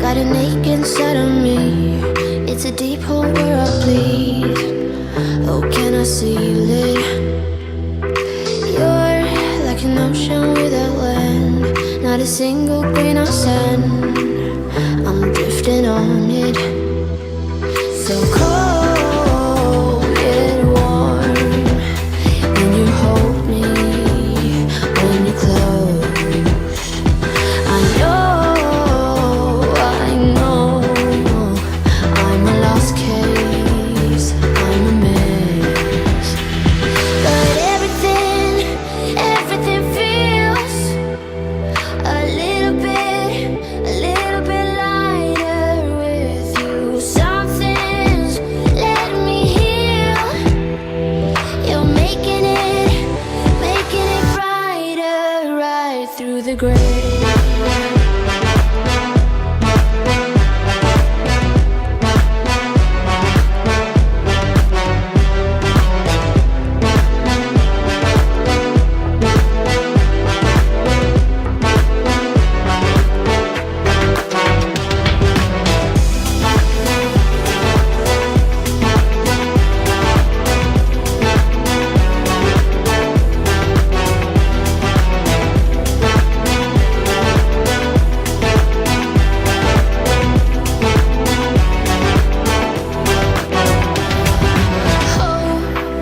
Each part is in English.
Got an ache inside of me. It's a deep hole where I bleed. Oh, can I seal it? You're like an ocean without land. Not a single grain of sand. I'm drifting on it. So cold yet warm. When you hold me, when you close, I know I'm a lost case, I'm a mess. But everything feels a little bit lighter with you. Something's letting me heal. You're making it brighter right through the gray.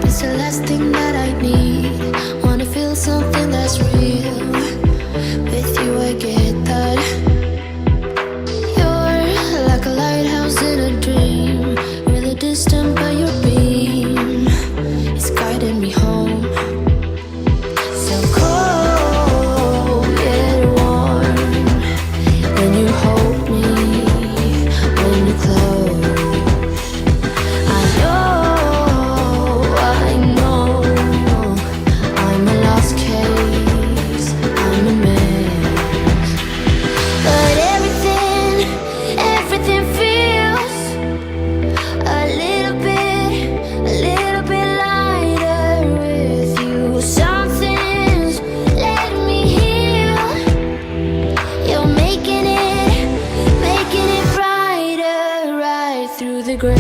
It's the last thing that I need. Wanna feel something that's real. With you I get that. You're like a lighthouse in a dream. Really distant but your beam is guiding me home. So cold yet warm. When you hold me, when you close, I know I'm a lost case, I'm a mess. But everything feels a little bit lighter with you. Something's letting me heal. You're making it brighter right through the gray.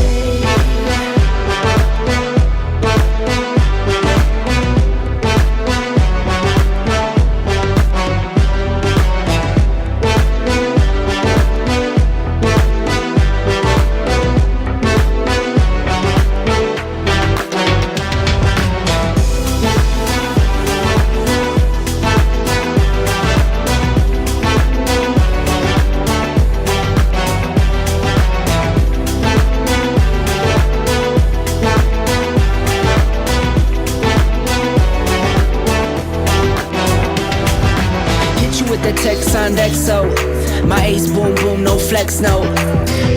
With the text on XO, my ace boom boom, no flex, no.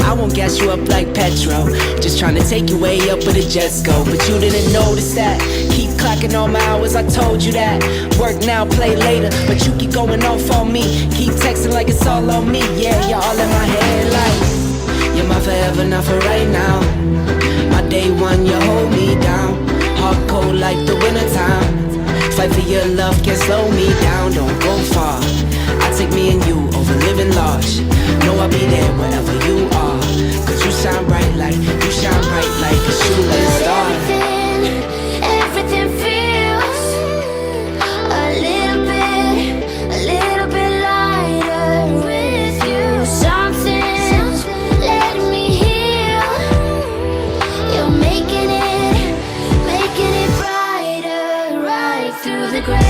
I won't gas you up like petrol. Just trying to take you way up where the jets go. But you didn't notice that. Keep clocking all my hours, I told you that. Work now, play later, but you keep going off on me. Keep texting like it's all on me. Yeah, you're all in my head like you're my forever, not for right now. My day one, you hold me down. Hard cold like the wintertime. Fight for your love, can't slow me down, don't go far. I take me and you over living large. Know I'll be there wherever you are. Cause you shine bright like a shooting star. Everything feels a little bit lighter with you. Something's letting me heal. You're making it brighter right through the gray.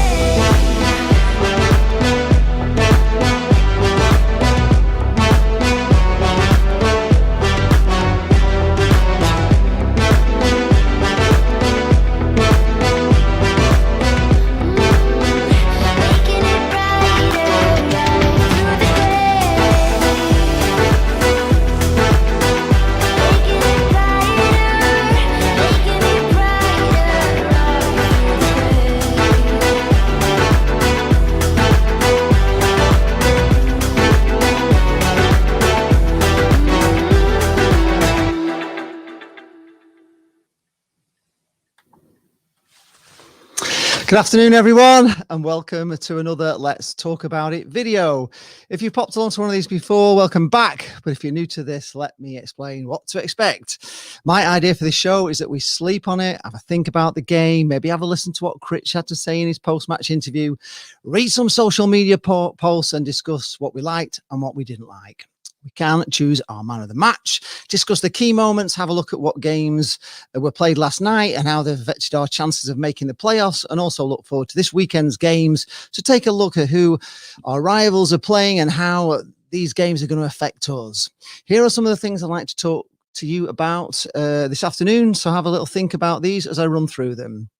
Good afternoon, everyone, and welcome to another Let's Talk About It video. If you've popped onto one of these before, welcome back. But if you're new to this, let me explain what to expect. My idea for this show is that we sleep on it, have a think about the game, maybe have a listen to what Critch had to say in his post-match interview, read some social media posts and discuss what we liked and what we didn't like. We can choose our man of the match, discuss the key moments, have a look at what games were played last night and how they've affected our chances of making the playoffs, and also look forward to this weekend's games to take a look at who our rivals are playing and how these games are going to affect us. Here are some of the things I'd like to talk to you about this afternoon, so have a little think about these as I run through them.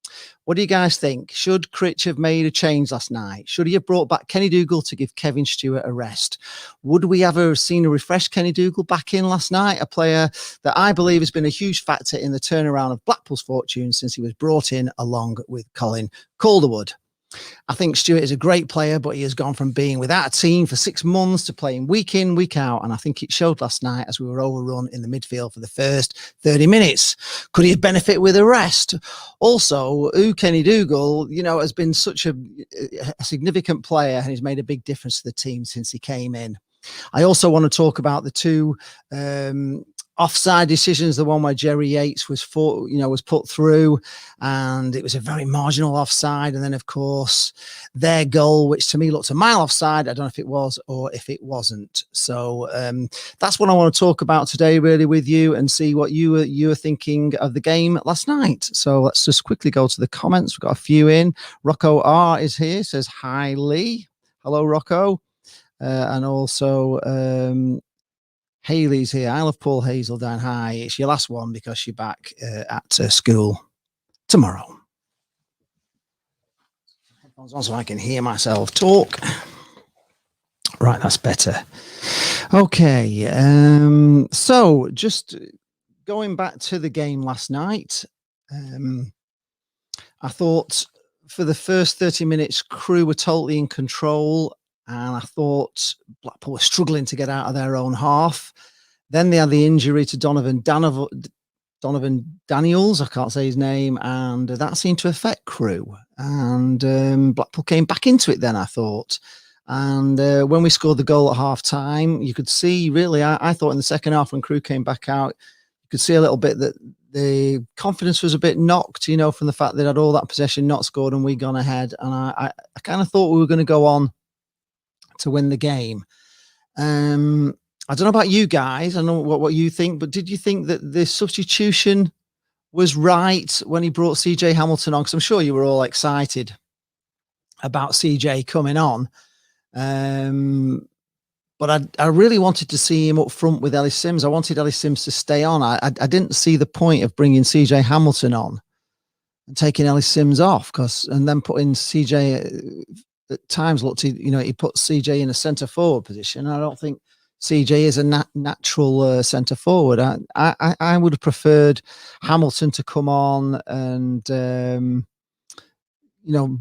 What do you guys think? Should Critch have made a change last night? Should he have brought back Kenny Dougal to give Kevin Stewart a rest? Would we ever seen a refreshed Kenny Dougal back in last night? A player that I believe has been a huge factor in the turnaround of Blackpool's fortune since he was brought in along with Colin Calderwood. I think Stewart is a great player, but he has gone from being without a team for 6 months to playing week in, week out. And I think it showed last night as we were overrun in the midfield for the first 30 minutes. Could he have benefited with a rest? Also, Kenny Dougal, has been such a significant player and he's made a big difference to the team since he came in. I also want to talk about the two offside decisions, the one where Jerry Yates was put through and it was a very marginal offside, and then of course their goal, which to me looked a mile offside. I don't know if it was or if it wasn't. So that's what I want to talk about today really with you, and see what you were thinking of the game last night. So let's just quickly go to the comments. We've got a few in. Rocco R is here, says hi Lee. Hello Rocco. And also Haley's here. I love Paul Hazeldown. Hi, it's your last one because you're back at school tomorrow. Headphones on so I can hear myself talk. Right, that's better. Okay, so just going back to the game last night, I thought for the first 30 minutes, Crewe were totally in control. And I thought Blackpool were struggling to get out of their own half. Then they had the injury to Donovan Daniels, I can't say his name, and that seemed to affect Crewe. And Blackpool came back into it then, I thought. And when we scored the goal at half-time, you could see, really, I thought in the second half when Crewe came back out, you could see a little bit that the confidence was a bit knocked, from the fact that they had all that possession, not scored, and we'd gone ahead. And I kind of thought we were going to go on to win the game. I don't know about you guys. I don't know what you think, but did you think that the substitution was right when he brought CJ Hamilton on? Because I'm sure you were all excited about CJ coming on. But I really wanted to see him up front with Ellis Sims. I wanted Ellis Sims to stay on. I didn't see the point of bringing CJ Hamilton on and taking Ellis Sims off, and then putting CJ at times looked, he put CJ in a centre forward position. I don't think CJ is a natural centre forward. I would have preferred Hamilton to come on and,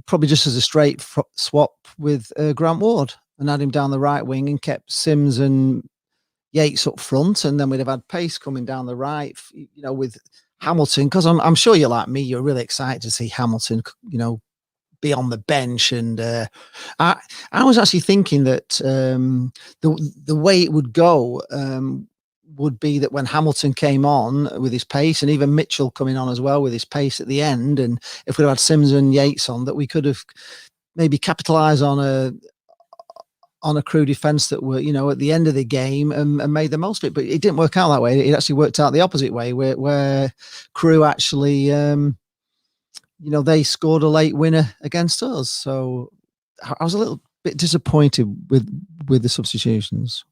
probably just as a straight swap with Grant Ward, and had him down the right wing and kept Sims and Yates up front. And then we'd have had pace coming down the right, with Hamilton. Because I'm sure you're like me, you're really excited to see Hamilton, be on the bench. And I was actually thinking that the way it would go would be that when Hamilton came on with his pace, and even Mitchell coming on as well with his pace at the end, and if we'd had Sims and Yates on, that we could have maybe capitalised on a Crewe defence that were, at the end of the game and made the most of it. But it didn't work out that way. It actually worked out the opposite way, where Crewe actually they scored a late winner against us. So I was a little bit disappointed with the substitutions.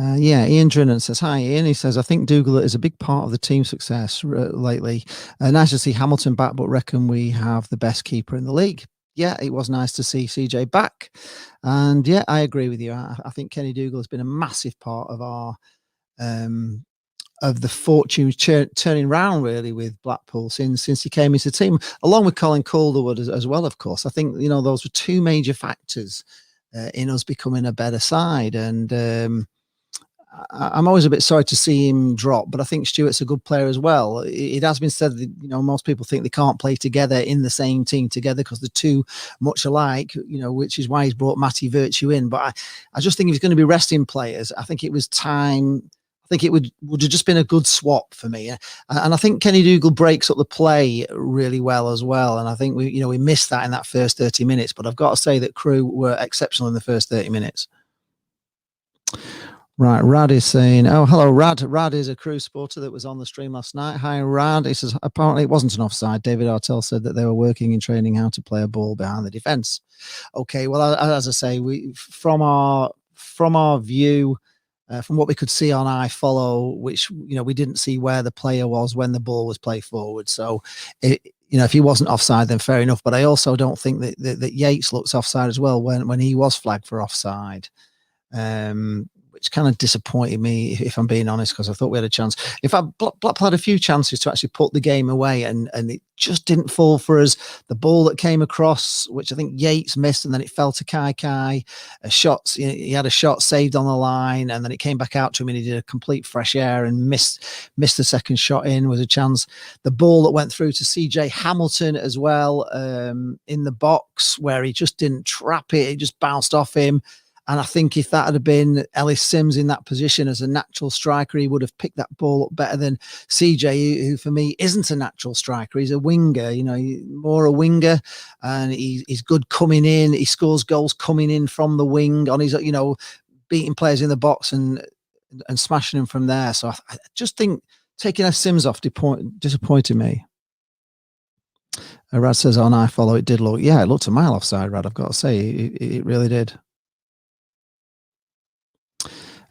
Ian Drennan says, hi Ian. He says, I think Dougal is a big part of the team's success lately. Nice to see Hamilton back, but reckon we have the best keeper in the league. Yeah, it was nice to see CJ back. And yeah, I agree with you. I think Kenny Dougal has been a massive part of our of the fortunes turning round really with Blackpool since he came into the team, along with Colin Calderwood as well, of course. I think, those were two major factors in us becoming a better side. And I'm always a bit sorry to see him drop, but I think Stewart's a good player as well. It has been said that, most people think they can't play together in the same team together because they're too much alike, which is why he's brought Matty Virtue in. But I just think if he's going to be resting players, I think it was time. I think it would have just been a good swap for me. And I think Kenny Dougal breaks up the play really well as well. And I think we missed that in that first 30 minutes. But I've got to say that Crewe were exceptional in the first 30 minutes. Right, Rad is saying, oh, hello, Rad. Rad is a Crewe supporter that was on the stream last night. Hi, Rad. He says, apparently it wasn't an offside. David Artell said that they were working in training how to play a ball behind the defence. Okay, well, as I say, from our view, from what we could see on iFollow, which, we didn't see where the player was when the ball was played forward. So, if he wasn't offside, then fair enough. But I also don't think that Yates looks offside as well when he was flagged for offside. Which kind of disappointed me, if I'm being honest, because I thought we had a chance. In fact, Blackpool had a few chances to actually put the game away, and it just didn't fall for us. The ball that came across, which I think Yates missed, and then it fell to Kai. He had a shot saved on the line, and then it came back out to him, and he did a complete fresh air and missed the second shot in, was a chance. The ball that went through to CJ Hamilton as well, in the box, where he just didn't trap it just bounced off him. And I think if that had been Ellis Sims in that position as a natural striker, he would have picked that ball up better than CJ, who for me isn't a natural striker. He's a winger, more a winger, and he's good coming in. He scores goals coming in from the wing on his, beating players in the box and smashing them from there. So I just think taking Ellis Sims off disappointed me. Rad says on iFollow, it did look, it looked a mile offside, Rad, I've got to say, it really did.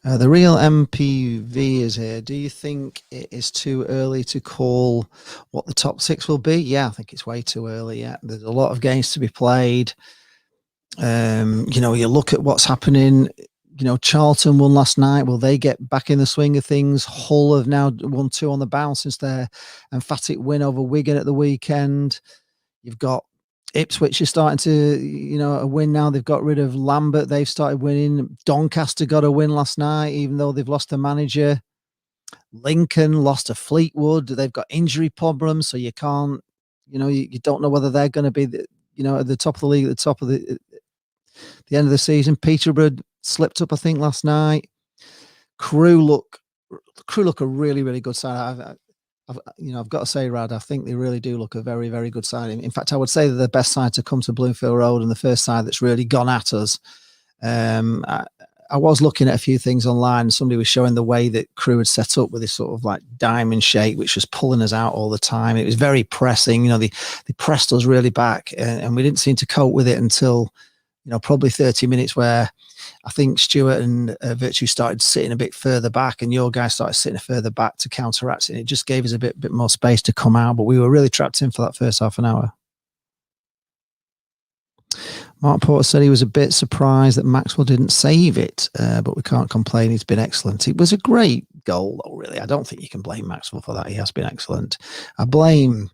The real MPV is here. Do you think it is too early to call what the top six will be? Yeah, I think it's way too early. Yeah, there's a lot of games to be played. You look at what's happening. Charlton won last night. Will they get back in the swing of things? Hull have now won 2 on the bounce since their emphatic win over Wigan at the weekend. You've got Ipswich is starting to, win now. They've got rid of Lambert. They've started winning. Doncaster got a win last night, even though they've lost the manager. Lincoln lost to Fleetwood. They've got injury problems, so you can't, you don't know whether they're going to be, at the top of the league, at the top of the end of the season. Peterborough slipped up, I think, last night. Crewe look a really, really good side. I've got to say, Rad, I think they really do look a very, very good side. In fact, I would say they're the best side to come to Bloomfield Road and the first side that's really gone at us. I was looking at a few things online. Somebody was showing the way that Crewe had set up with this sort of like diamond shape, which was pulling us out all the time. It was very pressing. They pressed us really back, and we didn't seem to cope with it until, probably 30 minutes, where I think Stewart and Virtue started sitting a bit further back, and your guys started sitting further back to counteract it. And it just gave us a bit more space to come out, but we were really trapped in for that first half an hour. Mark Porter said he was a bit surprised that Maxwell didn't save it, but we can't complain. He's been excellent. It was a great goal, though, really. I don't think you can blame Maxwell for that. He has been excellent. I blame...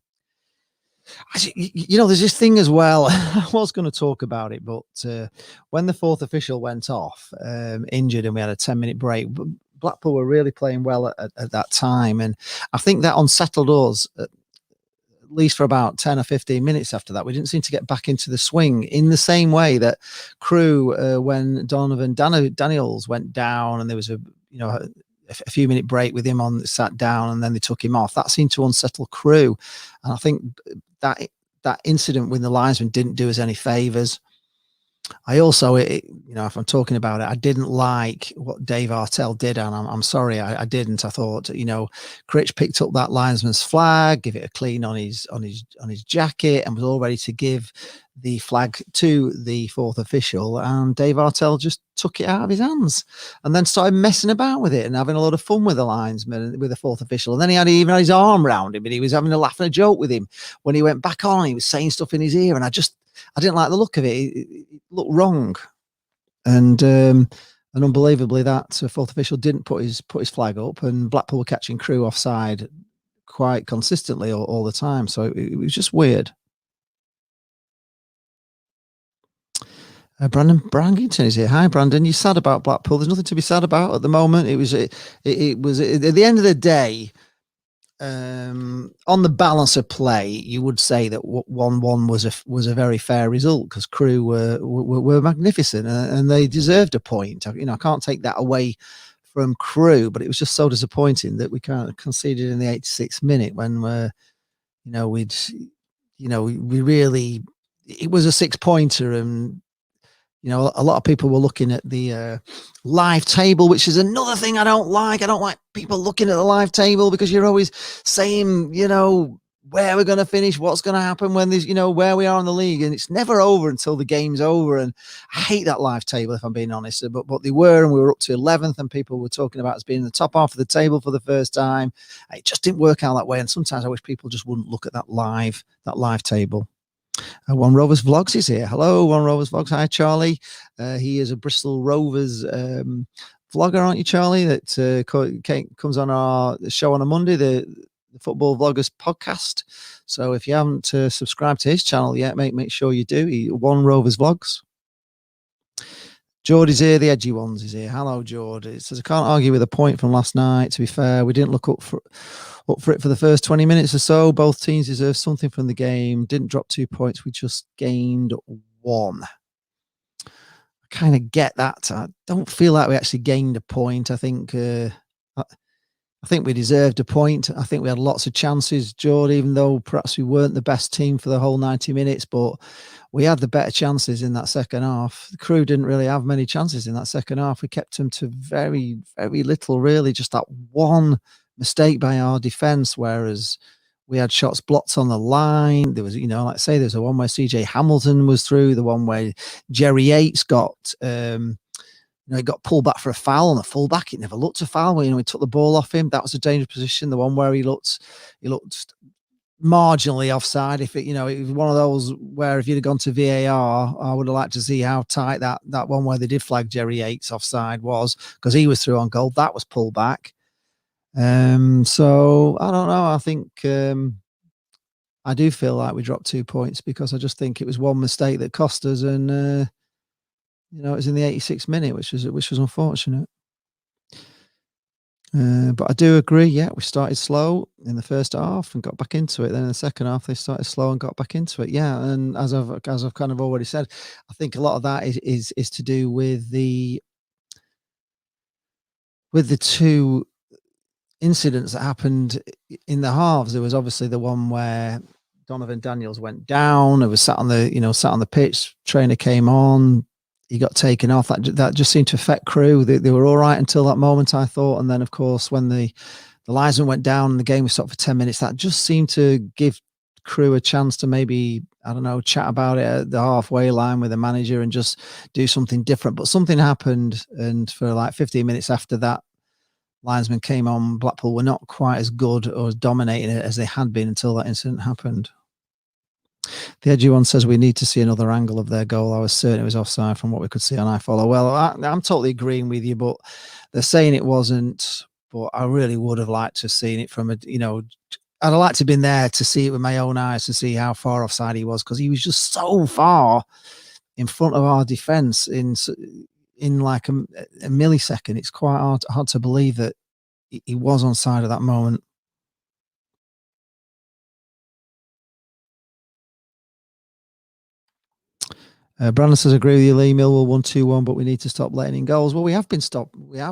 there's this thing as well. I was going to talk about it, but when the fourth official went off, injured, and we had a 10-minute break, Blackpool were really playing well at that time. And I think that unsettled us, at least for about 10 or 15 minutes after that. We didn't seem to get back into the swing in the same way that Crewe, when Donovan Daniels went down and there was a few minute break with him sat down, and then they took him off. That seemed to unsettle Crewe. And I think that incident with the linesman didn't do us any favours. I also, if I'm talking about it, I didn't like what Dave Artell did, and I'm sorry, I didn't. I thought, Critch picked up that linesman's flag, give it a clean on his jacket, and was all ready to give the flag to the fourth official, and Dave Artell just took it out of his hands and then started messing about with it and having a lot of fun with the linesman, with the fourth official. And then he even had his arm around him, and he was having a laugh and a joke with him. When he went back on, he was saying stuff in his ear, and I didn't like the look of it. It looked wrong. And unbelievably, that fourth official didn't put his flag up, and Blackpool were catching Crewe offside quite consistently all the time. So it was just weird. Brandon Brangington is here. Hi, Brandon. You're sad about Blackpool. There's nothing to be sad about at the moment. It was at the end of the day. On the balance of play, you would say that 1-1 was a very fair result because Crewe were magnificent and they deserved a point. I can't take that away from Crewe, but it was just so disappointing that we kind of conceded in the 86th minute when we really, it was a 6-pointer. And a lot of people were looking at the live table, which is another thing I don't like. I don't like people looking at the live table because you're always saying, where we're going to finish, what's going to happen when there's, where we are in the league. And it's never over until the game's over. And I hate that live table, if I'm being honest. But they were, and we were up to 11th, and people were talking about us being in the top half of the table for the first time. It just didn't work out that way. And sometimes I wish people just wouldn't look at that live table. One Rovers Vlogs is here. Hello, One Rovers Vlogs. Hi, Charlie. He is a Bristol Rovers vlogger, aren't you, Charlie? That comes on our show on a Monday, the Football Vloggers podcast. So if you haven't subscribed to his channel yet, make sure you do. One Rovers Vlogs. Geordie's here. The edgy ones is here. Hello, Geordie. It says, I can't argue with a point from last night. To be fair, we didn't look up for it for the first 20 minutes or so. Both teams deserve something from the game. Didn't drop 2 points. We just gained 1. I kind of get that. I don't feel like we actually gained a point. I think we deserved a point. I think we had lots of chances, Geordie, even though perhaps we weren't the best team for the whole 90 minutes, but we had the better chances in that second half. The Crewe didn't really have many chances in that second half. We kept them to very, very little, really. Just that one mistake by our defence, whereas we had shots blocked on the line. There was, like I say, there's a one where CJ Hamilton was through, the one where Jerry Yates got, he got pulled back for a foul on the fullback. It never looked a foul. He took the ball off him. That was a dangerous position. The one where he looked marginally offside. If it was one of those where if you'd have gone to VAR, I would have liked to see how tight that one where they did flag Jerry Yates offside was, because he was through on goal. That was pulled back. So I don't know. I think I do feel like we dropped 2 points because I just think it was one mistake that cost us, and it was in the 86th minute, which was unfortunate. But I do agree. Yeah, we started slow in the first half and got back into it. Then in the second half, they started slow and got back into it. Yeah, and as I've kind of already said, I think a lot of that is to do with the two incidents that happened in the halves. There was obviously the one where Donovan Daniels went down. It was sat on the pitch. Trainer came on. He got taken off. That just seemed to affect Crewe. They were all right until that moment, I thought. And then, of course, when the linesman went down and the game was stopped for 10 minutes, that just seemed to give Crewe a chance to maybe, I don't know, chat about it at the halfway line with the manager and just do something different. But something happened, and for like 15 minutes after that linesman came on, Blackpool were not quite as good or as dominating it as they had been until that incident happened. The edgy one says we need to see another angle of their goal. I was certain it was offside from what we could see on iFollow. Well, I'm totally agreeing with you, but they're saying it wasn't. But I really would have liked to have seen it from I'd have liked to have been there to see it with my own eyes, to see how far offside he was, because he was just so far in front of our defence in like a millisecond. It's quite hard to believe that he was onside at that moment. Brandon says, agree with you, Lee. Millwall 1-2-1, but we need to stop letting in goals. Well, we have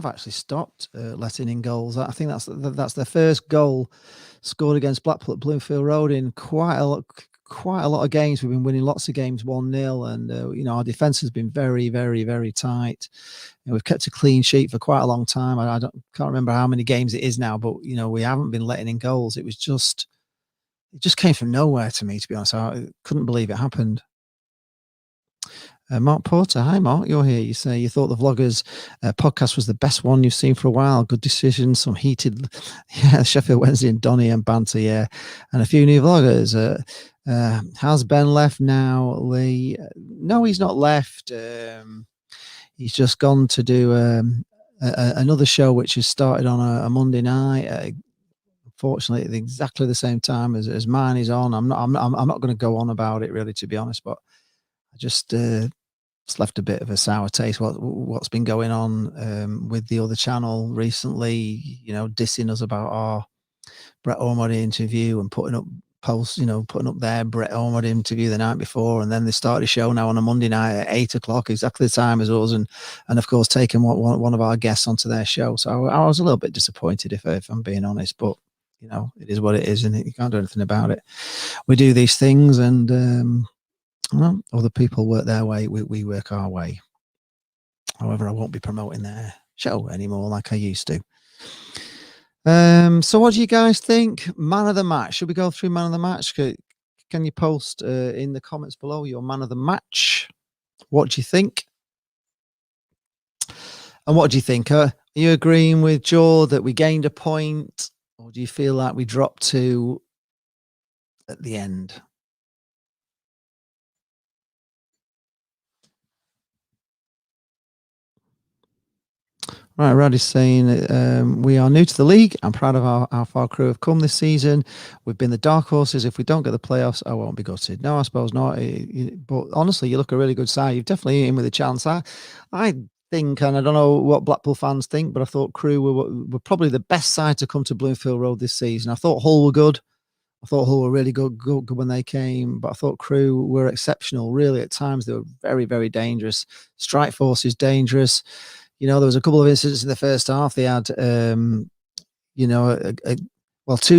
actually stopped letting in goals. I think that's their first goal scored against Blackpool at Bloomfield Road in quite a lot of games. We've been winning lots of games 1-0, and our defence has been very, very, very tight. We've kept a clean sheet for quite a long time. I can't remember how many games it is now, but we haven't been letting in goals. It just came from nowhere to me, to be honest. I couldn't believe it happened. Mark Porter, hi Mark, you're here. You say you thought the Vloggers podcast was the best one you've seen for a while. Good decision, some heated, Sheffield Wednesday and Donny and banter, and a few new Vloggers. Has Ben left now, Lee? No, he's not left. He's just gone to do another show which has started on a Monday night. Unfortunately, at exactly the same time as mine is on. I'm not going to go on about it really, to be honest, but I just it's left a bit of a sour taste. What's been going on with the other channel recently, dissing us about our Brett Ormond interview and putting up posts, putting up their Brett Ormond interview the night before, and then they started a show now on a Monday night at 8:00, exactly the time as us, and of course taking one of our guests onto their show. So I was a little bit disappointed, if I'm being honest, but it is what it is, and you can't do anything about it. We do these things, and well, other people work their way, we work our way. However, I won't be promoting their show anymore like I used to. So what do you guys think? Man of the match. Should we go through man of the match? Can you post in the comments below your man of the match? What do you think? And what do you think? Are you agreeing with Joe that we gained a point, or do you feel like we dropped 2 at the end? Right, Raddy's saying, we are new to the league. I'm proud of how far Crewe have come this season. We've been the dark horses. If we don't get the playoffs, I won't be gutted. No, I suppose not. But honestly, you look a really good side. You've definitely in with a chance. I think, and I don't know what Blackpool fans think, but I thought Crewe were probably the best side to come to Bloomfield Road this season. I thought Hull were good. I thought Hull were really good when they came, but I thought Crewe were exceptional. Really, at times they were very, very dangerous. Strike force is dangerous. There was a couple of incidents in the first half. They had, 2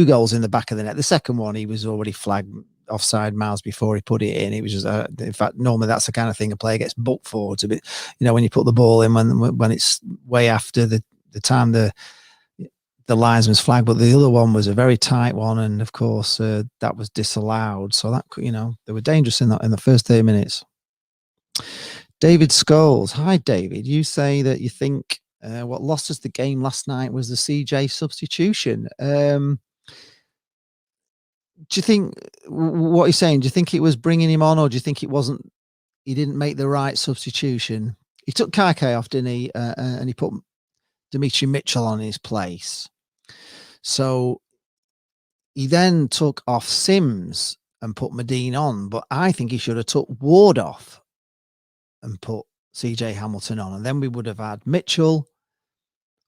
goals in the back of the net. The second one, he was already flagged offside miles before he put it in. It was just, in fact, normally that's the kind of thing a player gets booked for. To be, when you put the ball in when it's way after the time the linesman's flag. But the other one was a very tight one, and of course that was disallowed. So that they were dangerous in the first 30 minutes. David Scholes. Hi, David. You say that you think what lost us the game last night was the CJ substitution. Do you think what he's saying? Do you think it was bringing him on, or do you think it wasn't? He didn't make the right substitution. He took Kake off, didn't he? And he put Dimitri Mitchell on his place. So he then took off Sims and put Medine on, but I think he should have took Ward off and put CJ Hamilton on, and then we would have had Mitchell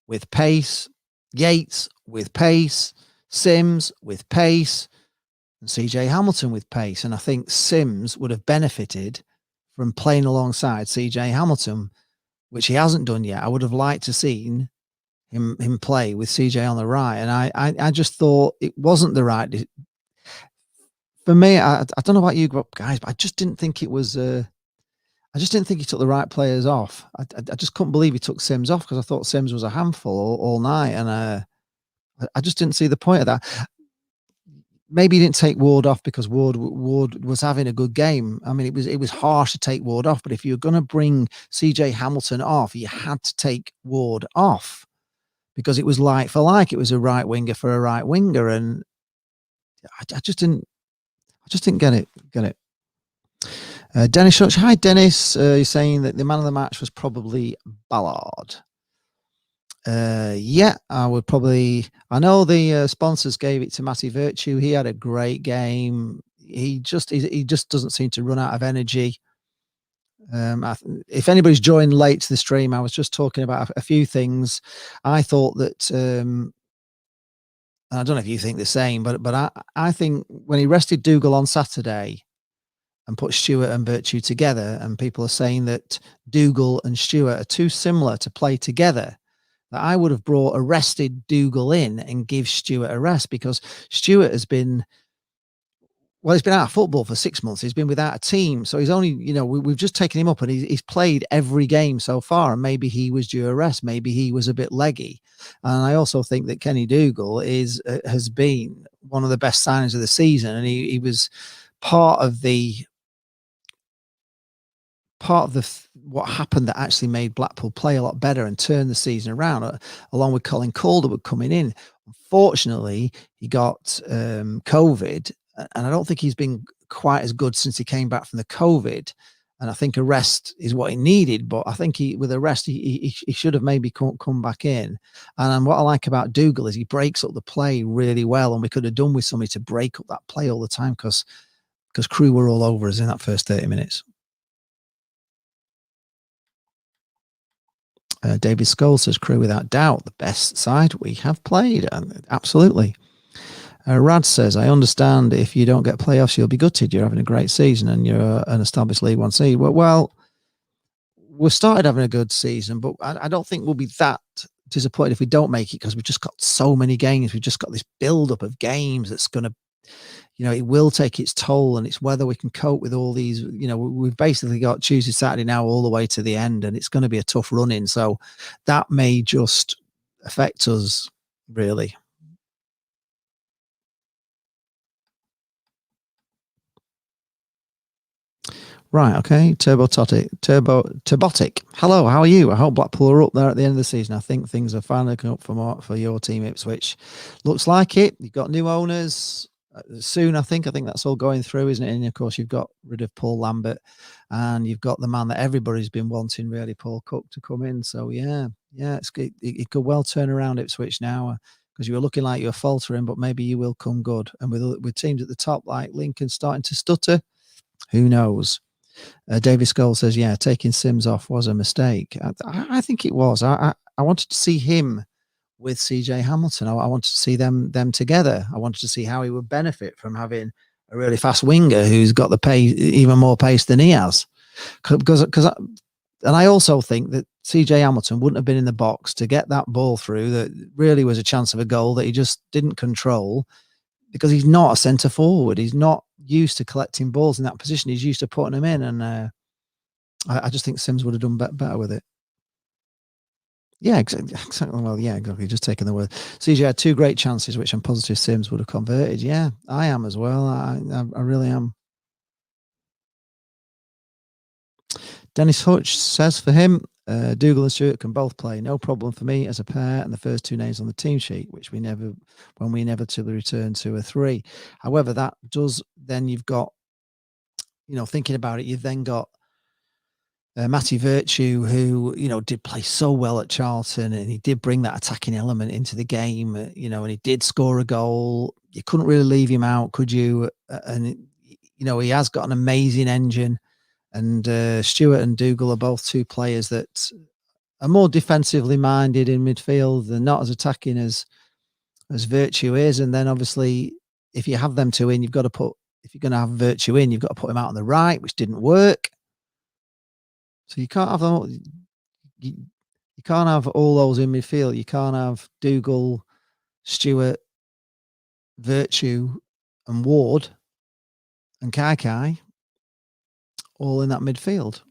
with pace, Yates with pace, Sims with pace, and CJ Hamilton with pace. And I think Sims would have benefited from playing alongside CJ Hamilton, which he hasn't done yet. I would have liked to seen him play with CJ on the right, and I just thought it wasn't the right for me. I don't know about you guys, but I just didn't think it was. I just didn't think he took the right players off. I just couldn't believe he took Sims off, because I thought Sims was a handful all night, and I just didn't see the point of that. Maybe he didn't take Ward off because Ward was having a good game. I mean, it was harsh to take Ward off, but if you're going to bring CJ Hamilton off, you had to take Ward off, because it was like for like. It was a right winger for a right winger, and I just didn't get it. Dennis Hutch. Hi, Dennis. You're saying that the man of the match was probably Ballard. Yeah, I would probably. I know the sponsors gave it to Matty Virtue. He had a great game. He just doesn't seem to run out of energy. If anybody's joined late to the stream, I was just talking about a few things. I thought that. I don't know if you think the same, but I think when he rested Dougal on Saturday and put Stewart and Virtue together, and people are saying that Dougal and Stewart are too similar to play together, that I would have brought a rested Dougal in and give Stewart a rest, because Stewart has been, well, he's been out of football for 6 months. He's been without a team. So he's only, we've just taken him up, and he's played every game so far, and maybe he was due a rest. Maybe he was a bit leggy. And I also think that Kenny Dougal has been one of the best signings of the season, and he was part of what happened that actually made Blackpool play a lot better and turn the season around, along with Colin Calderwood coming in. Unfortunately, he got COVID, and I don't think he's been quite as good since he came back from the COVID. And I think a rest is what he needed, but I think with a rest, he should have maybe come back in. And what I like about Dougal is he breaks up the play really well, and we could have done with somebody to break up that play all the time, because Crewe were all over us in that first 30 minutes. David Scholes says, Crewe without doubt the best side we have played. Absolutely. Rad says, I understand if you don't get playoffs, you'll be gutted. You're having a great season and you're an established League One seed. Well, we've started having a good season, but I don't think we'll be that disappointed if we don't make it, because we've just got so many games. We've just got this build-up of games that's going to, it will take its toll, and it's whether we can cope with all these. We've basically got Tuesday, Saturday now all the way to the end, and it's going to be a tough run-in. So that may just affect us, really. Right, okay. Turbotic. Hello, how are you? I hope Blackpool are up there at the end of the season. I think things are finally looking up for your team, Ipswich. Looks like it. You've got new owners soon, I think. I think that's all going through, isn't it? And of course, you've got rid of Paul Lambert, and you've got the man that everybody's been wanting, really, Paul Cook, to come in. So yeah, it could well turn around Ipswich now, because you were looking like you were faltering, but maybe you will come good. And with teams at the top like Lincoln starting to stutter, who knows? David Scholes says, yeah, taking Sims off was a mistake. I think it was. I wanted to see him with CJ Hamilton. I wanted to see them together. I wanted to see how he would benefit from having a really fast winger who's got the pace, even more pace than he has. And I also think that CJ Hamilton wouldn't have been in the box to get that ball through that really was a chance of a goal that he just didn't control, because he's not a centre forward. He's not used to collecting balls in that position. He's used to putting them in. And I just think Sims would have done better with it. Yeah, exactly. Well, yeah, exactly. Just taking the word. CJ had 2 great chances, which I'm positive Sims would have converted. Yeah, I am as well. I really am. Dennis Hutch says for him, Dougal and Stewart can both play. No problem for me as a pair, and the first 2 names on the team sheet, which we inevitably return to a 3. However, that does, then you've got, thinking about it, you've then got Matty Virtue, who, did play so well at Charlton, and he did bring that attacking element into the game, and he did score a goal. You couldn't really leave him out, could you? And, he has got an amazing engine. And Stewart and Dougal are both 2 players that are more defensively minded in midfield. They're not as attacking as Virtue is. And then obviously, if you have them 2 in, if you're going to have Virtue in, you've got to put him out on the right, which didn't work. So you can't have them. You can't have all those in midfield. You can't have Dougal, Stewart, Virtue, and Ward, and Kai all in that midfield.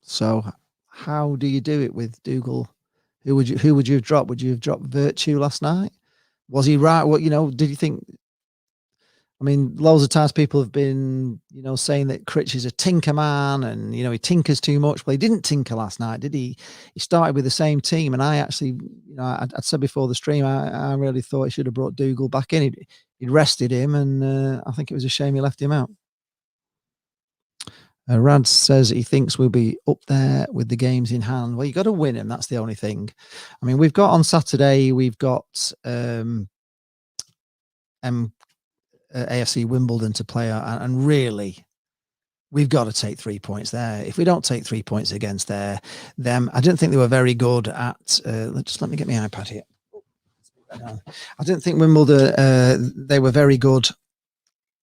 So how do you do it with Dougal? Who would you have dropped? Would you have dropped Virtue last night? Was he right? What, did you think? I mean, loads of times people have been, saying that Critch is a tinker man and, he tinkers too much. Well, he didn't tinker last night, did he? He started with the same team. And I actually, I'd said before the stream, I really thought he should have brought Dougal back in. He'd rested him, and I think it was a shame he left him out. Rad says he thinks we'll be up there with the games in hand. Well, you got to win him. That's the only thing. I mean, we've got on Saturday, we've got AFC Wimbledon to play, and really, we've got to take 3 points there. If we don't take 3 points against them, I didn't think they were very good at. Just let me get my iPad here. I didn't think Wimbledon they were very good.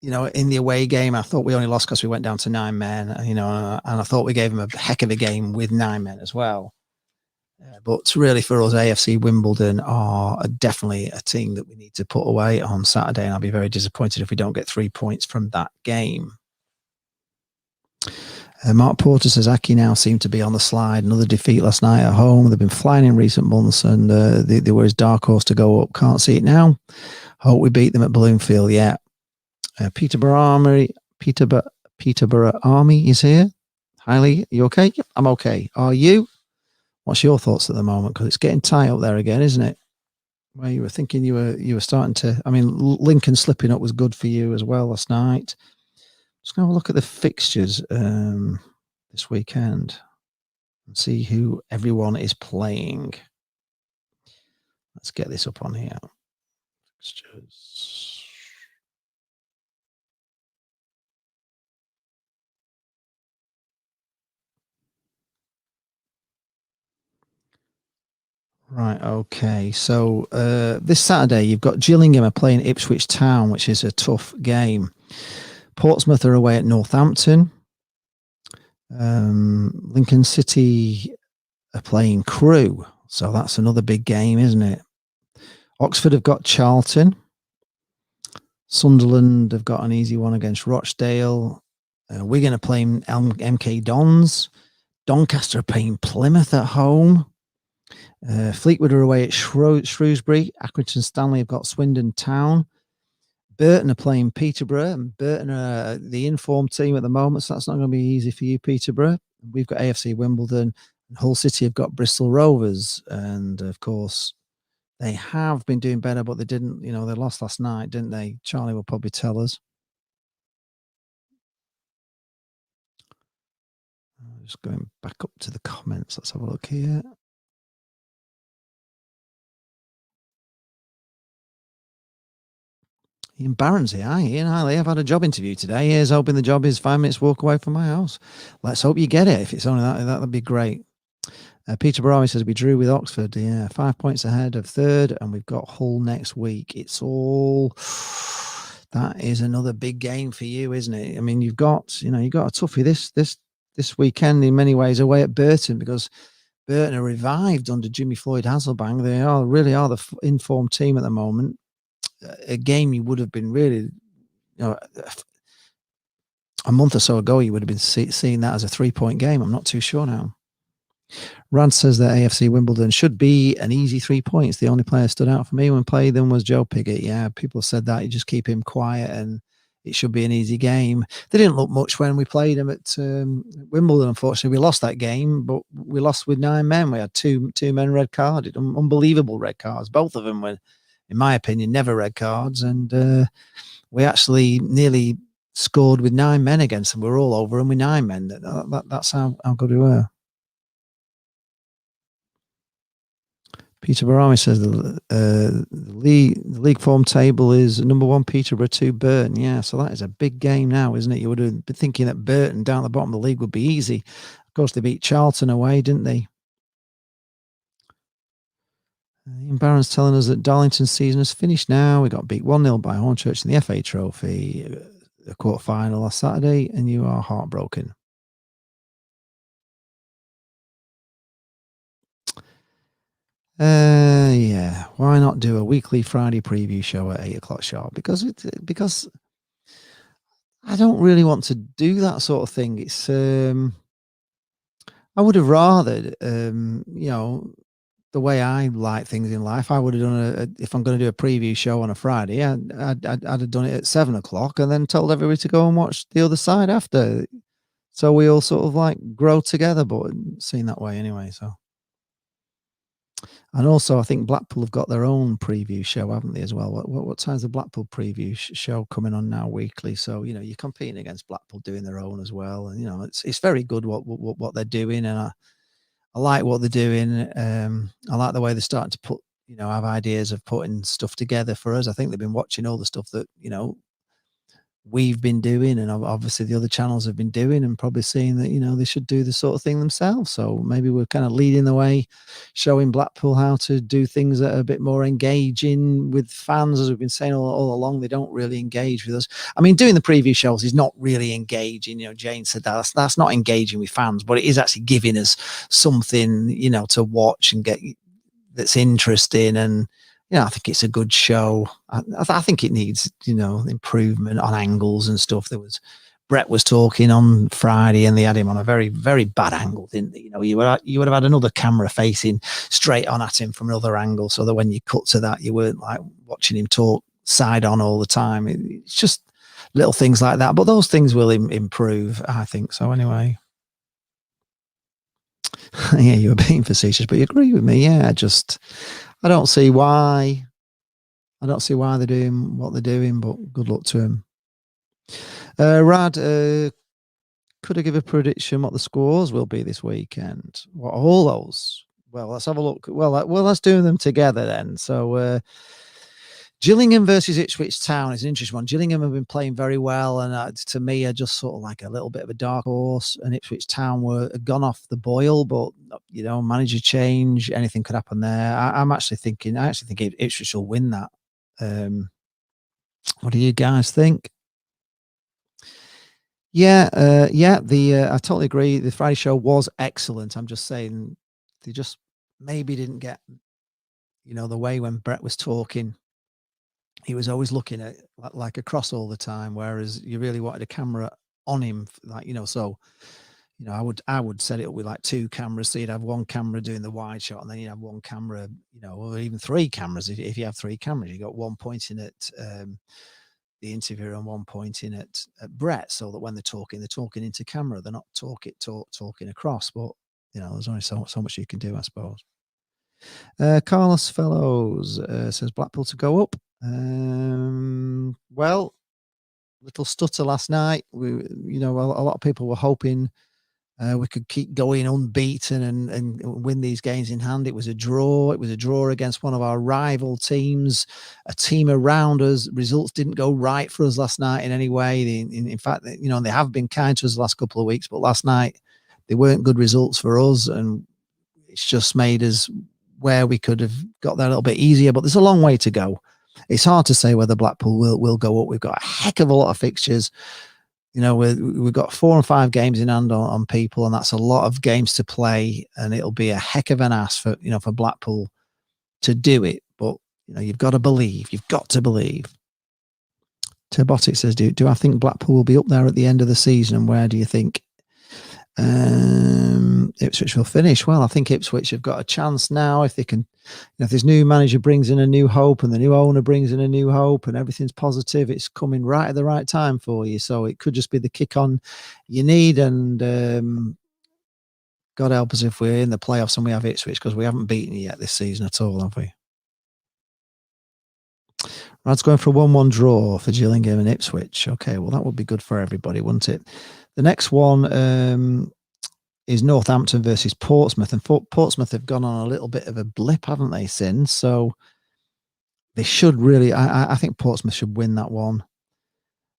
In the away game, I thought we only lost because we went down to 9 men, and I thought we gave them a heck of a game with 9 men as well. But really, for us, AFC Wimbledon are definitely a team that we need to put away on Saturday, and I'll be very disappointed if we don't get 3 points from that game. Mark Porter says Aki now seem to be on the slide. Another defeat last night at home. They've been flying in recent months, and they were his dark horse to go up. Can't see it now. Hope we beat them at Bloomfield. Yeah. Peterborough Army is here. Hailey, you okay? Yep, I'm okay. Are you? What's your thoughts at the moment? Because it's getting tight up there again, isn't it? Where you were thinking you were starting to. I mean, Lincoln slipping up was good for you as well last night. Just going to have a look at the fixtures this weekend and see who everyone is playing. Let's get this up on here. Fixtures. Right, okay. So this Saturday, you've got Gillingham are playing Ipswich Town, which is a tough game. Portsmouth are away at Northampton. Lincoln City are playing Crewe, so that's another big game, isn't it? Oxford have got Charlton. Sunderland have got an easy one against Rochdale. Wigan are playing MK Dons. Doncaster are playing Plymouth at home. Fleetwood are away at Shrewsbury. Accrington Stanley have got Swindon Town. Burton are playing Peterborough, and Burton are the informed team at the moment, so that's not going to be easy for you, Peterborough. We've got AFC Wimbledon, and Hull City have got Bristol Rovers, and of course, they have been doing better, but they didn't, they lost last night, didn't they? Charlie will probably tell us. Just going back up to the comments. Let's have a look here. Ian Barron's here. Hi, Ian. Hi, Lee. I've had a job interview today. Here's hoping the job is 5 minutes walk away from my house. Let's hope you get it. If it's only that'd be great. Peter Barami says we drew with Oxford. Yeah, 5 points ahead of third, and we've got Hull next week. It's all that is another big game for you, isn't it? I mean, you've got a toughie this weekend in many ways away at Burton, because Burton are revived under Jimmy Floyd Hasselbank. They really are the informed team at the moment. A game you would have been really, a month or so ago, you would have been seeing that as a 3-point game. I'm not too sure now. Rad says that AFC Wimbledon should be an easy 3 points. The only player stood out for me when played them was Joe Piggott. Yeah, people have said that. You just keep him quiet and it should be an easy game. They didn't look much when we played them at Wimbledon, unfortunately. We lost that game, but we lost with 9 men. We had two men red carded, unbelievable red cards. Both of them were, in my opinion, never red cards. And we actually nearly scored with 9 men against them. We were all over them with 9 men. That's how good we were. Peter Barami says the league form table is number 1 Peterborough, 2 Burton. Yeah, so that is a big game now, isn't it? You would have been thinking that Burton down at the bottom of the league would be easy. Of course, they beat Charlton away, didn't they? Ian Barron's telling us that Darlington's season has finished now. We got beat 1-0 by Hornchurch in the FA Trophy, the quarter-final last Saturday, and you are heartbroken. Yeah, why not do a weekly Friday preview show at 8 o'clock sharp? Because I don't really want to do that sort of thing. It's I would have rather the way I like things in life, I would have done if I'm going to do a preview show on a Friday, I'd have done it at 7 o'clock and then told everybody to go and watch the other side after, so we all sort of like grow together. But seen that way anyway. So. And also, I think Blackpool have got their own preview show, haven't they, as well? What time's the Blackpool preview show coming on now weekly? So, you're competing against Blackpool doing their own as well. And, it's very good what they're doing. And I like what they're doing. I like the way they're starting to put, have ideas of putting stuff together for us. I think they've been watching all the stuff that, we've been doing, and obviously the other channels have been doing, and probably seeing that they should do the sort of thing themselves. So maybe we're kind of leading the way, showing Blackpool how to do things that are a bit more engaging with fans. As we've been saying all along, they don't really engage with us. I mean, doing the preview shows is not really engaging. Jane said that's not engaging with fans, but it is actually giving us something to watch and get that's interesting. And I think it's a good show. I think it needs, improvement on angles and stuff. Brett was talking on Friday, and they had him on a very, very bad angle, didn't they? You would have had another camera facing straight on at him from another angle, so that when you cut to that, you weren't like watching him talk side on all the time. It's just little things like that, but those things will improve, I think. So anyway. Yeah, you were being facetious, but you agree with me. Yeah, I don't see why they're doing what they're doing, but good luck to him. Rad, could I give a prediction what the scores will be this weekend? What, all those? Well, let's have a look. Well, let's do them together then. So Gillingham versus Ipswich Town is an interesting one. Gillingham have been playing very well, and to me, are just sort of like a little bit of a dark horse. And Ipswich Town were gone off the boil, but manager change, anything could happen there. I actually think Ipswich will win that. What do you guys think? Yeah, I totally agree. The Friday show was excellent. I'm just saying they just maybe didn't get, the way when Brett was talking, he was always looking at like across all the time, whereas you really wanted a camera on him, so I would set it up with like 2 cameras, so you'd have 1 camera doing the wide shot, and then you'd have 1 camera, or even 3 cameras. If you have 3 cameras, you got 1 pointing at the interviewer and 1 pointing at Brett, so that when they're talking into camera, they're not talking across. But there's only so much you can do, I suppose. Carlos Fellows says Blackpool to go up. Well, little stutter last night. A lot of people were hoping we could keep going unbeaten and win these games in hand. It was a draw. It was a draw against one of our rival teams, a team around us. Results didn't go right for us last night in any way. In fact, they have been kind to us the last couple of weeks, but last night they weren't good results for us, and it's just made us where we could have got there a little bit easier. But there's a long way to go. It's hard to say whether Blackpool will go up. We've got a heck of a lot of fixtures. We've got 4 and 5 games in hand on people, and that's a lot of games to play, and it'll be a heck of an ask for Blackpool to do it. But you've got to believe. You've got to believe. Terbotic says, do I think Blackpool will be up there at the end of the season, and where do you think Ipswich will finish? Well, I think Ipswich have got a chance now if they can. If this new manager brings in a new hope, and the new owner brings in a new hope, and everything's positive, it's coming right at the right time for you. So it could just be the kick on you need. And God help us if we're in the playoffs and we have Ipswich, because we haven't beaten you yet this season at all, have we? Rad's going for a 1-1 draw for Gillingham and Ipswich. Okay, well, that would be good for everybody, wouldn't it? The next one is Northampton versus Portsmouth, and Portsmouth have gone on a little bit of a blip, haven't they, since? So they should really, I think Portsmouth should win that one.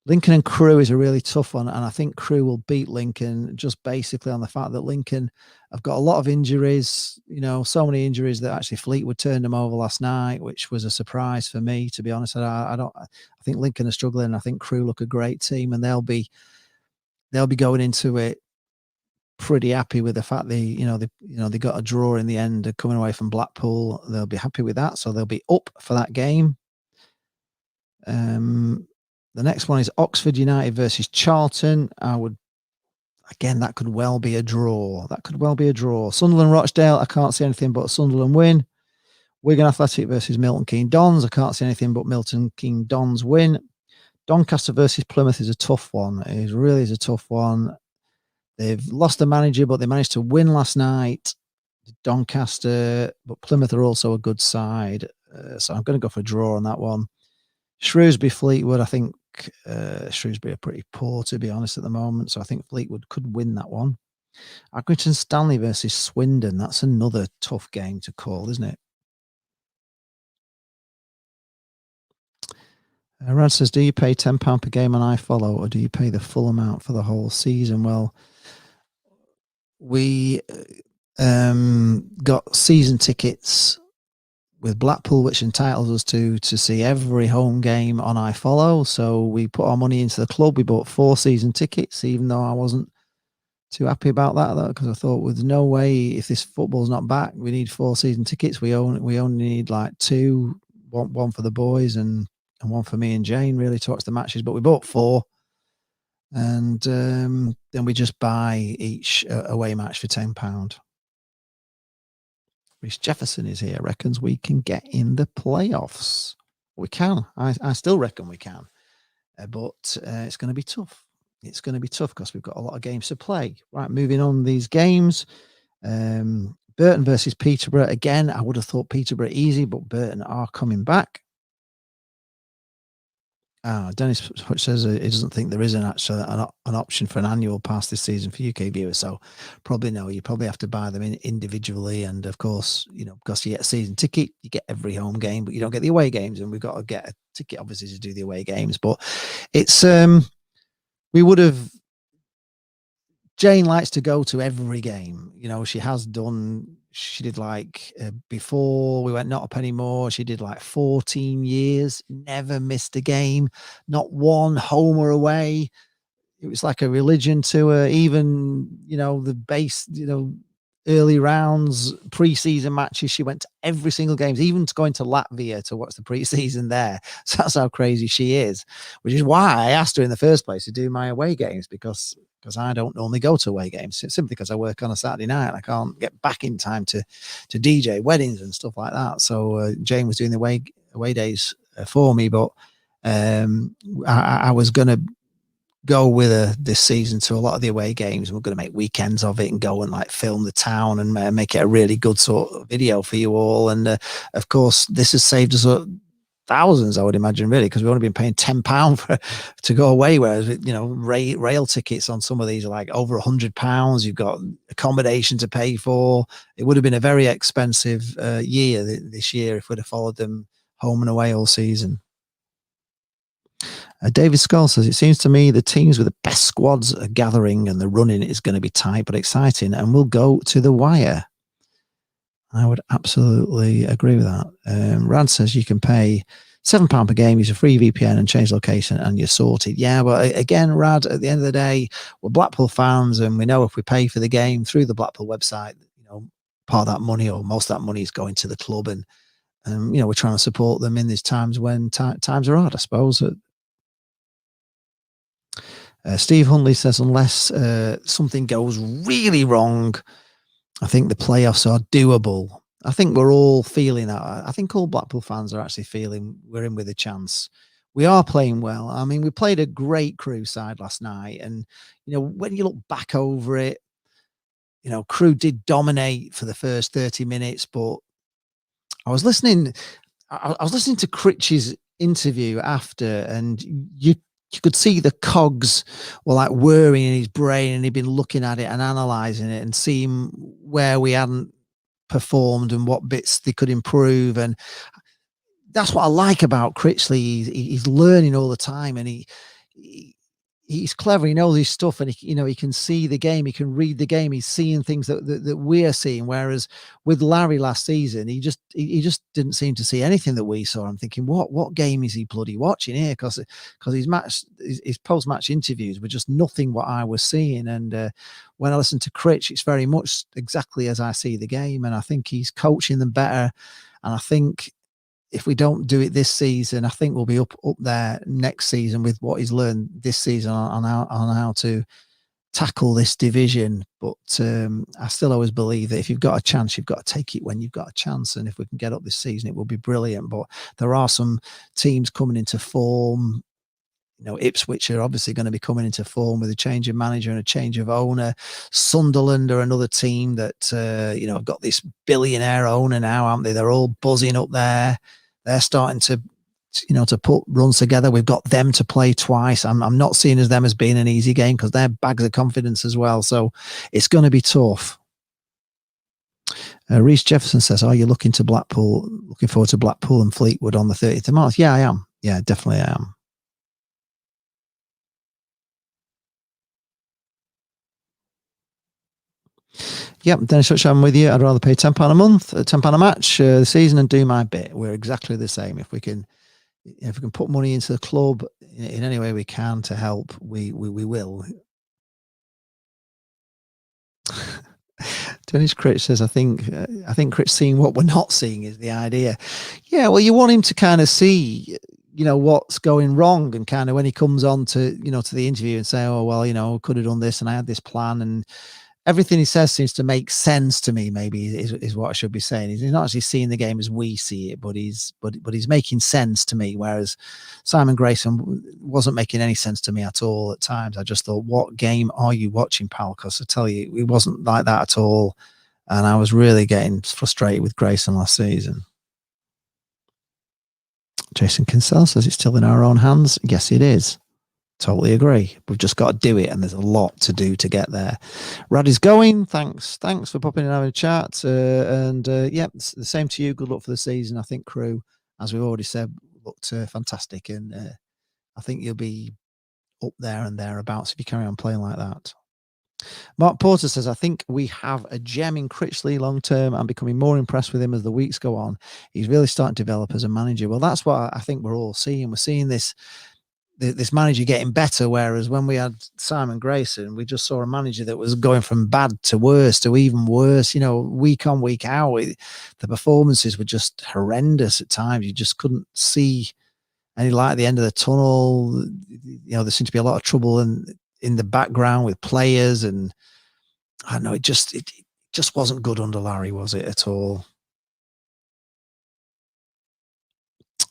Lincoln and CREWE is a really tough one, and I think CREWE will beat Lincoln just basically on the fact that Lincoln have got a lot of injuries, so many injuries that actually Fleetwood turned them over last night, which was a surprise for me, to be honest. I think Lincoln are struggling. I think CREWE look a great team, and they'll be going into it pretty happy with the fact they got a draw in the end, coming away from Blackpool. They'll be happy with that, so they'll be up for that game. The next one is Oxford United versus Charlton. That could well be a draw. Sunderland Rochdale, I can't see anything but a Sunderland win. Wigan Athletic versus Milton Keynes Dons, I can't see anything but Milton Keynes Dons win. Doncaster versus Plymouth is a tough one. It really is a tough one. They've lost the manager, but they managed to win last night. Doncaster, but Plymouth are also a good side. So I'm going to go for a draw on that one. Shrewsbury Fleetwood, I think Shrewsbury are pretty poor, to be honest, at the moment. So I think Fleetwood could win that one. Accrington Stanley versus Swindon. That's another tough game to call, isn't it? Rad says, do you pay £10 per game on iFollow, or do you pay the full amount for the whole season? Well, we got season tickets with Blackpool, which entitles us to see every home game on iFollow. So we put our money into the club. We bought 4 season tickets, even though I wasn't too happy about that, though, because I thought, with no way, if this football's not back, we need 4 season tickets. We only need like 2, one for the boys and one for me and Jane, really, to watch the matches. But we bought 4, and then we just buy each away match for £10. Rhys Jefferson is here, reckons we can get in the playoffs. We can. I still reckon we can, but it's going to be tough. It's going to be tough because we've got a lot of games to play. Right, moving on these games. Burton versus Peterborough. Again, I would have thought Peterborough easy, but Burton are coming back. Dennis says he doesn't think there is an option for an annual pass this season for UK viewers. So probably no. You probably have to buy them individually, and of course, because you get a season ticket, you get every home game, but you don't get the away games. And we've got to get a ticket, obviously, to do the away games. But it's we would have. Jane likes to go to every game. She has done. She did before we went not up anymore. She did 14 years, never missed a game, not one home or away. It was like a religion to her. Even the base, early rounds, pre-season matches. She went to every single game, even going to Latvia to watch the pre-season there. So that's how crazy she is. Which is why I asked her in the first place to do my away games because I don't normally go to away games. It's simply because I work on a Saturday night. I can't get back in time to DJ weddings and stuff like that. So Jane was doing the away days for me, but I was going to go with her this season to a lot of the away games. We're going to make weekends of it and go and film the town and make it a really good sort of video for you all. And of course, this has saved us thousands, I would imagine, really, because we've only been paying £10 to go away, whereas rail tickets on some of these are over £100. You've got accommodation to pay for. It would have been a very expensive year this year if we'd have followed them home and away all season. David Skull says, it seems to me the teams with the best squads are gathering and the running is going to be tight but exciting and will go to the wire. I would absolutely agree with that. Rad says you can pay £7 per game, use a free VPN and change location and you're sorted. Yeah, but again, Rad, at the end of the day, we're Blackpool fans and we know if we pay for the game through the Blackpool website, part of that money or most of that money is going to the club and we're trying to support them in these times when times are hard, I suppose. Steve Huntley says, unless something goes really wrong, I think the playoffs are doable. I think we're all feeling that. I think all Blackpool fans are actually feeling we're in with a chance. We are playing well. I mean, we played a great Crewe side last night. And, when you look back over it, Crewe did dominate for the first 30 minutes. But I was listening to Critchley's interview after, and you could see the cogs were whirring in his brain, and he'd been looking at it and analysing it and seeing where we hadn't performed and what bits they could improve. And that's what I like about Critchley. He's learning all the time, and he's clever. He knows his stuff, and he can see the game. He can read the game. He's seeing things that we're seeing. Whereas with Larry last season, he just didn't seem to see anything that we saw. I'm thinking, what game is he bloody watching here? Because his post-match interviews were just nothing what I was seeing. And when I listen to Critch, it's very much exactly as I see the game. And I think he's coaching them better. And I think if we don't do it this season, I think we'll be up there next season with what he's learned this season on how to tackle this division. But I still always believe that if you've got a chance, you've got to take it when you've got a chance. And if we can get up this season, it will be brilliant. But there are some teams coming into form. Ipswich are obviously going to be coming into form with a change of manager and a change of owner. Sunderland are another team that, have got this billionaire owner now, haven't they? They're all buzzing up there. They're starting to put runs together. We've got them to play twice. I'm not seeing them as being an easy game because they're bags of confidence as well. So it's going to be tough. Reece Jefferson says, are you looking forward to Blackpool and Fleetwood on the 30th of March? Yeah, I am. Yeah, definitely I am. Yep, Dennis Hutch, I'm with you. I'd rather pay £10 a month, £10 a match this season and do my bit. We're exactly the same. If we can put money into the club in any way we can to help, we will. Dennis Critch says, I think Critch seeing what we're not seeing is the idea. Yeah, well, you want him to kind of see, what's going wrong, and kind of when he comes on to, to the interview and say, oh, well, could have done this and I had this plan, and everything he says seems to make sense to me, maybe is what I should be saying. He's not actually seeing the game as we see it, but he's making sense to me. Whereas Simon Grayson wasn't making any sense to me at all at times. I just thought, what game are you watching, pal? Because I tell you, it wasn't like that at all. And I was really getting frustrated with Grayson last season. Jason Kinsell says it's still in our own hands. Yes, it is. Totally agree. We've just got to do it, and there's a lot to do to get there. Rad is going. Thanks for popping in and having a chat. Yeah, the same to you. Good luck for the season. I think Crew, as we've already said, looked fantastic, and I think you'll be up there and thereabouts if you carry on playing like that. Mark Porter says, I think we have a gem in Critchley long term. I'm becoming more impressed with him as the weeks go on. He's really starting to develop as a manager. Well, that's what I think we're all seeing. We're seeing this manager getting better, whereas when we had Simon Grayson, we just saw a manager that was going from bad to worse to even worse. You know, week on, week out, the performances were just horrendous at times. You just couldn't see any light at the end of the tunnel. You know, there seemed to be a lot of trouble in the background with players, and I don't know, it just wasn't good under Larry, was it, at all?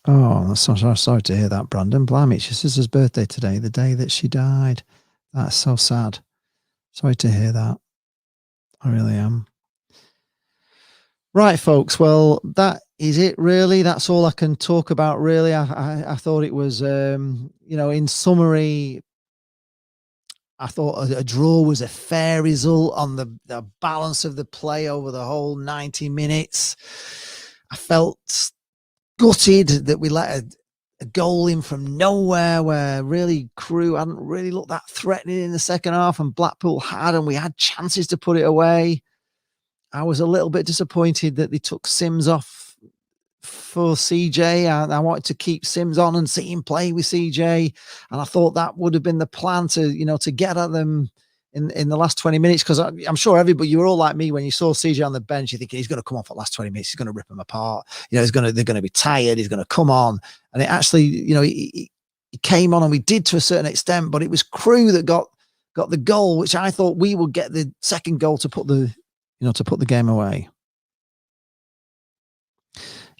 Oh, I'm so sorry to hear that, Brandon. Blimey, it's your sister's birthday today, the day that she died. That's so sad. Sorry to hear that. I really am. Right, folks. Well, that is it, really. That's all I can talk about, really. I thought it was, you know, in summary, I thought a draw was a fair result on the balance of the play over the whole 90 minutes. I felt gutted that we let a goal in from nowhere, where really Crewe hadn't really looked that threatening in the second half, and Blackpool had, and we had chances to put it away. I was a little bit disappointed that they took Sims off for CJ. I wanted to keep Sims on and see him play with CJ, and I thought that would have been the plan to, you know, to get at them in the last 20 minutes, because I'm sure everybody, you were all like me when you saw CJ on the bench. You think he's going to come off for the last 20 minutes, he's going to rip them apart. You know, they're going to be tired. He's going to come on, and it actually, you know, he came on, and we did to a certain extent, but it was Crewe that got the goal, which I thought we would get the second goal to put the game away.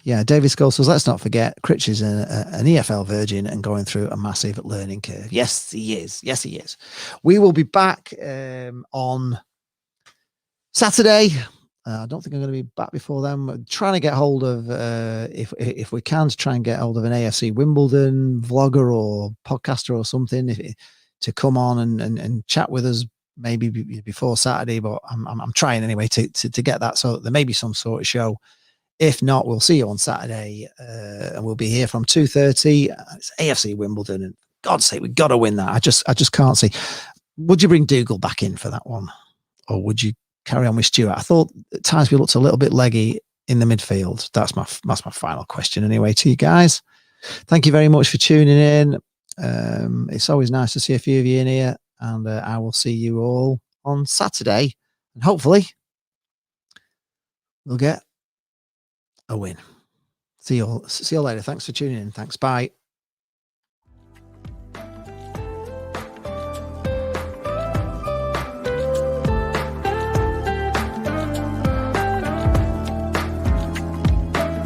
Yeah, David Skull says, let's not forget, Critch is an EFL virgin and going through a massive learning curve. Yes, he is. Yes, he is. We will be back on Saturday. I don't think I'm going to be back before then. We're trying to get hold of, if we can, to try and get hold of an AFC Wimbledon vlogger or podcaster or something to come on and chat with us, maybe before Saturday. But I'm trying anyway to get that, so there may be some sort of show. If not, we'll see you on Saturday, and we'll be here from 2:30. It's AFC Wimbledon, and God's sake, we've got to win that. I just can't see. Would you bring Dougal back in for that one, or would you carry on with Stewart? I thought at times we looked a little bit leggy in the midfield. That's my final question anyway to you guys. Thank you very much for tuning in. It's always nice to see a few of you in here, and I will see you all on Saturday, and hopefully we'll get a win. See you all later. Thanks for tuning in. Thanks. Bye.